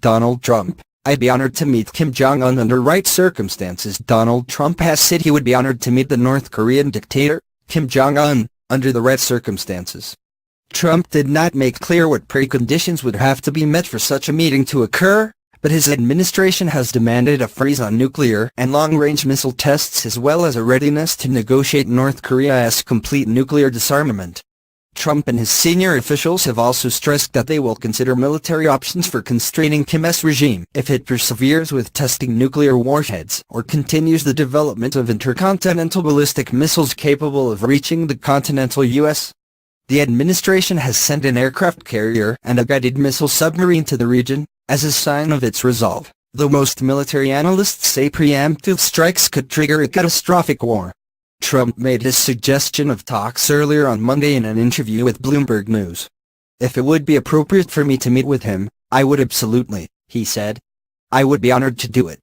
Donald Trump: I'd be honored to meet Kim Jong-un under right circumstances. Donald Trump has said he would be honored to meet the North Korean dictator, Kim Jong-un, under the right circumstances. Trump did not make clear what preconditions would have to be met for such a meeting to occur, but his administration has demanded a freeze on nuclear and long-range missile tests as well as a readiness to negotiate North Korea's complete nuclear disarmament. Trump and his senior officials have also stressed that they will consider military options for constraining Kim's regime if it perseveres with testing nuclear warheads or continues the development of intercontinental ballistic missiles capable of reaching the continental U.S. The administration has sent an aircraft carrier and a guided missile submarine to the region, as a sign of its resolve, though most military analysts say preemptive strikes could trigger a catastrophic war. Trump made his suggestion of talks earlier on Monday in an interview with Bloomberg News. "If it would be appropriate for me to meet with him, I would absolutely," he said. "I would be honored to do it.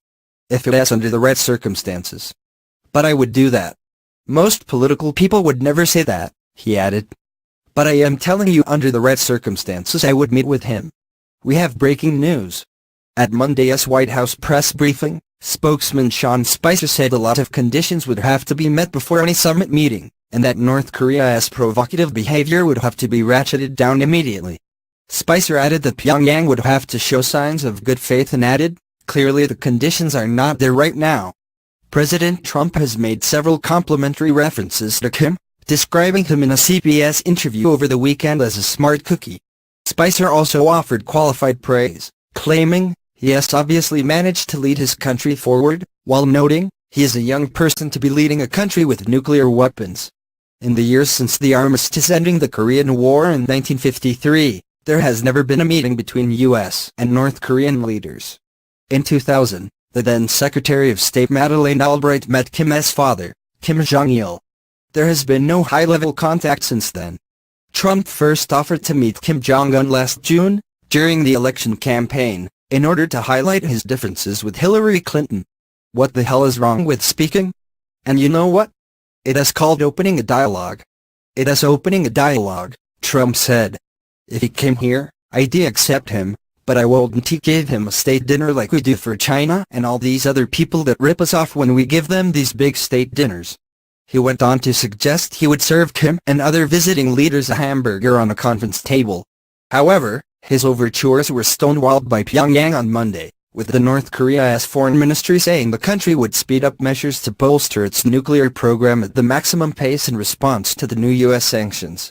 If it is under the right circumstances. But I would do that. Most political people would never say that," he added. "But I am telling you, under the right circumstances I would meet with him." We have breaking news. At Monday's White House press briefing, spokesman Sean Spicer said a lot of conditions would have to be met before any summit meeting, and that North Korea's provocative behavior would have to be ratcheted down immediately. Spicer added that Pyongyang would have to show signs of good faith and added, "Clearly the conditions are not there right now." President Trump has made several complimentary references to Kim, describing him in a CBS interview over the weekend as a smart cookie. Spicer also offered qualified praise, claiming, "He has obviously managed to lead his country forward," while noting, "He is a young person to be leading a country with nuclear weapons." In the years since the armistice ending the Korean War in 1953, there has never been a meeting between U.S. and North Korean leaders. In 2000, the then Secretary of State Madeleine Albright met Kim's father, Kim Jong-il. There has been no high-level contact since then. Trump first offered to meet Kim Jong-un last June, during the election campaign, in order to highlight his differences with Hillary Clinton. What the hell is wrong with speaking? And you know what? It is called opening a dialogue. It is opening a dialogue, Trump said. "If he came here, I'd accept him, but I wouldn't give him a state dinner like we do for China and all these other people that rip us off when we give them these big state dinners." He went on to suggest he would serve Kim and other visiting leaders a hamburger on a conference table. However, his overtures were stonewalled by Pyongyang on Monday, with the North Korea's foreign ministry saying the country would speed up measures to bolster its nuclear program at the maximum pace in response to the new U.S. sanctions.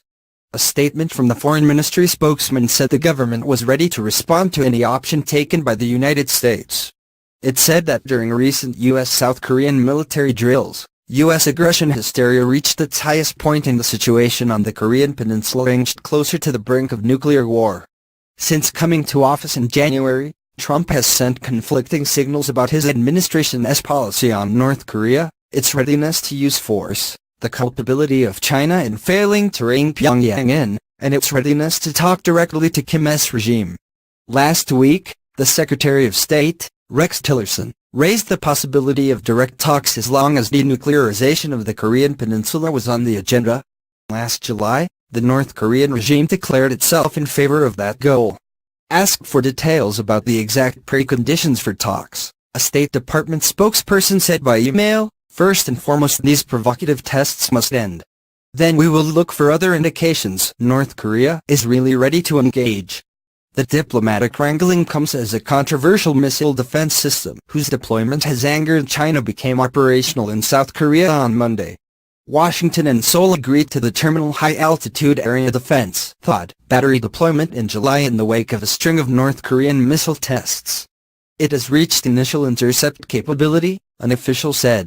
A statement from the foreign ministry spokesman said the government was ready to respond to any option taken by the United States. It said that during recent U.S.-South Korean military drills, U.S. aggression hysteria reached its highest point in the situation on the Korean peninsula, inched closer to the brink of nuclear war. Since coming to office in January, Trump has sent conflicting signals about his administration's policy on North Korea, its readiness to use force, the culpability of China in failing to rein Pyongyang in, and its readiness to talk directly to Kim's regime. Last week, the Secretary of State, Rex Tillerson, raised the possibility of direct talks as long as denuclearization of the Korean peninsula was on the agenda. Last July, the North Korean regime declared itself in favor of that goal. Asked for details about the exact preconditions for talks, a State Department spokesperson said by email, "First and foremost, these provocative tests must end. Then we will look for other indications North Korea is really ready to engage." The diplomatic wrangling comes as a controversial missile defense system whose deployment has angered China became operational in South Korea on Monday. Washington and Seoul agreed to the Terminal High-Altitude Area Defense (THAAD) battery deployment in July in the wake of a string of North Korean missile tests. It has reached initial intercept capability, an official said.